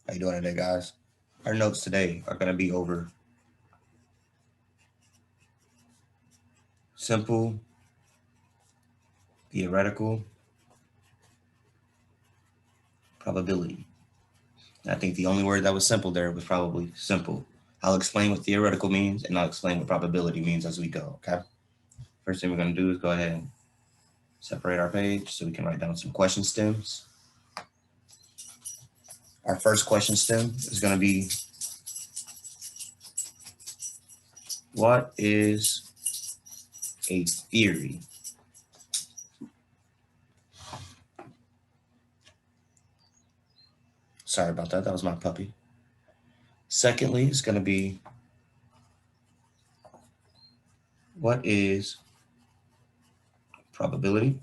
How you doing today, guys? Our notes today are going to be over simple, theoretical, probability. And I think the only word that was simple there was probably simple. I'll explain what theoretical means, and I'll explain what probability means as we go, okay? First thing we're going to do is go ahead and separate our page so we can write down some question stems. Our first question stem is going to be, what is a theory? Sorry about that. That was my puppy. Secondly, it's going to be, what is probability?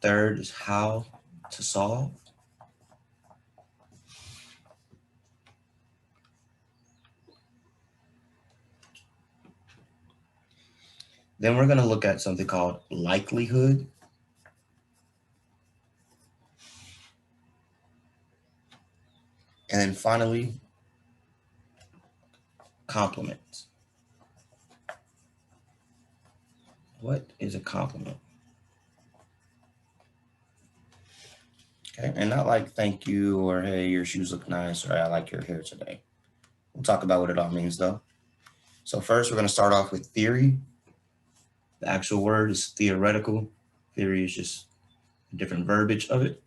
Third is how to solve. Then we're going to look at something called likelihood. And then finally, complement. What is a complement? Okay, and not like thank you or hey, your shoes look nice or I like your hair today. We'll talk about what it all means though. So first we're going to start off with theory. The actual word is theoretical. Theory is just a different verbiage of it.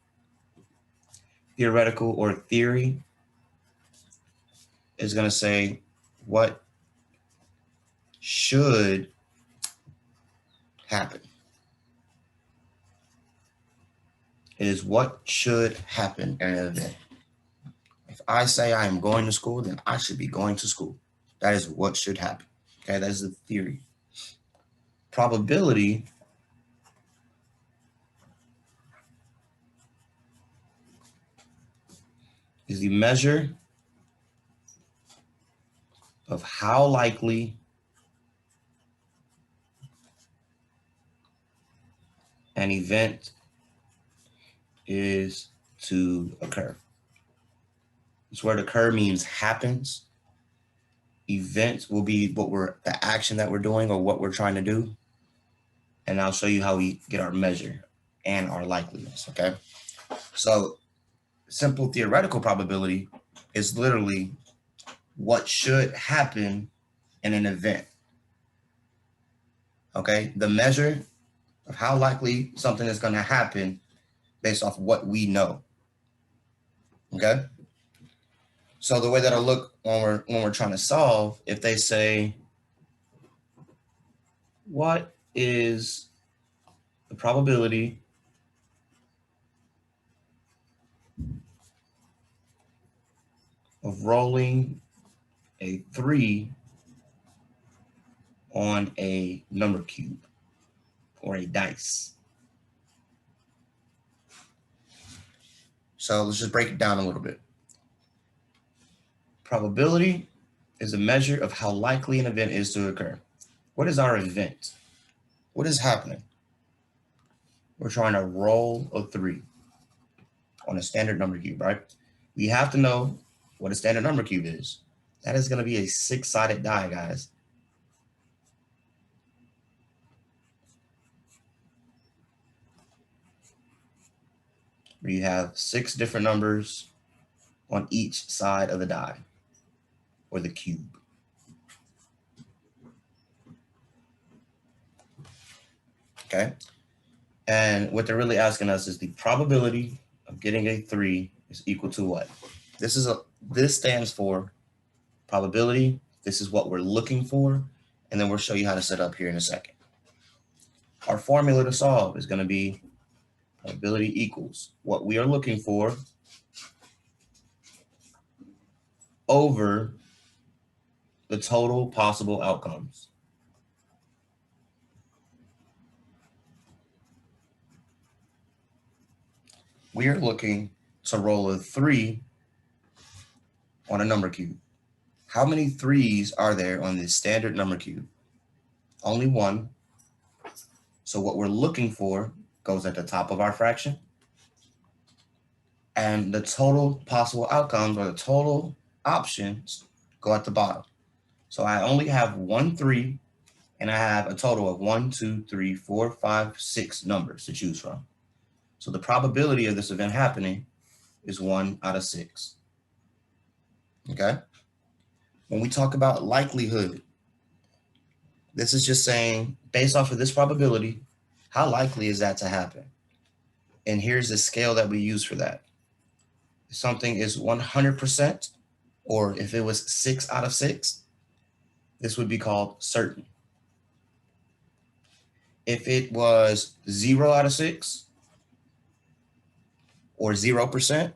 Theoretical or theory is going to say what should happen. It is what should happen in an event. If I say I am going to school, then I should be going to school. That is what should happen. Okay, that is the theory. Probability is the measure of how likely an event is to occur. This word occur means happens. Event will be the action that we're doing or what we're trying to do. And I'll show you how we get our measure and our likeliness, okay? So simple theoretical probability is literally what should happen in an event, okay? The measure of how likely something is going to happen based off what we know, okay? So the way that I look when we're trying to solve, if they say, what is the probability of rolling a 3 on a number cube or a dice? So let's just break it down a little bit. Probability is a measure of how likely an event is to occur. What is our event? What is happening? We're trying to roll a 3 on a standard number cube, right? We have to know what a standard number cube is. That is going to be a 6-sided die, guys. Where you have 6 different numbers on each side of the die or the cube. Okay? And what they're really asking us is the probability of getting a 3 is equal to what? This stands for probability. This is what we're looking for. And then we'll show you how to set up here in a second. Our formula to solve is going to be probability equals what we are looking for over the total possible outcomes. We are looking to roll a 3 on a number cube. How many 3s are there on the standard number cube? Only one. So what we're looking for goes at the top of our fraction. And the total possible outcomes, or the total options, go at the bottom. So I only have 1 3, and I have a total of 1, 2, 3, 4, 5, 6 numbers to choose from. So the probability of this event happening is 1 out of 6. Okay? When we talk about likelihood, this is just saying, based off of this probability, how likely is that to happen? And here's the scale that we use for that. If something is 100%, or if it was 6 out of 6, this would be called certain. If it was 0 out of 6, or 0%,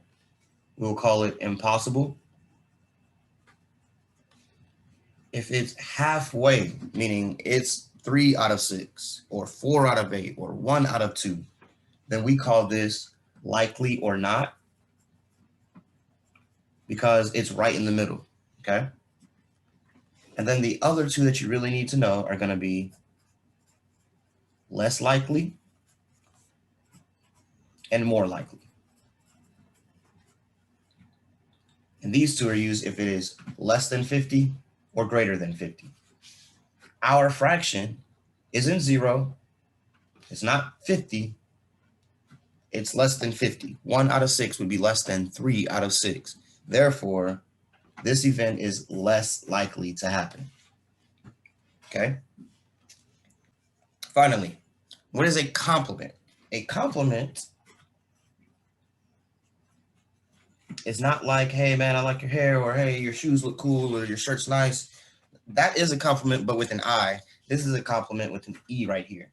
we'll call it impossible. If it's halfway, meaning it's 3 out of 6, or 4 out of 8, or 1 out of 2, then we call this likely or not, because it's right in the middle, okay? And then the other two that you really need to know are going to be less likely and more likely. And these two are used if it is less than 50 or greater than 50. Our fraction isn't 0. It's not 50. It's less than 50. 1 out of 6 would be less than 3 out of 6. Therefore, this event is less likely to happen. Okay? Finally, what is a complement? A compliment is not like, hey, man, I like your hair, or hey, your shoes look cool, or your shirt's nice. That is a compliment, but with an I. This is a compliment with an E right here.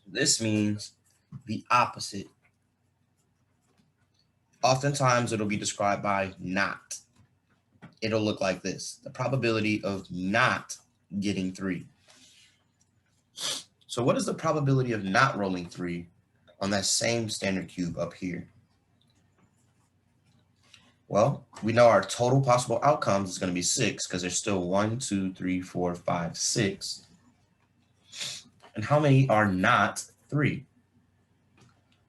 This means the opposite. Oftentimes, it'll be described by not. It'll look like this: the probability of not getting 3. So what is the probability of not rolling 3 on that same standard cube up here? Well, we know our total possible outcomes is going to be 6, because there's still 1, 2, 3, 4, 5, 6. And how many are not 3?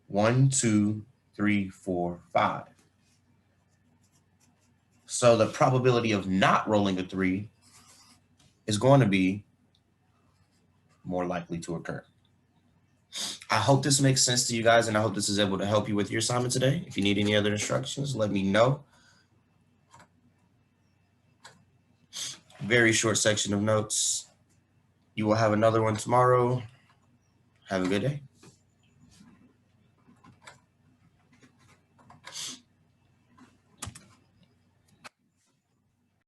1, 2, 3, 4, 5. So the probability of not rolling a 3 is going to be more likely to occur. I hope this makes sense to you guys, and I hope this is able to help you with your assignment today. If you need any other instructions, let me know. Very short section of notes. You will have another one tomorrow. Have a good day.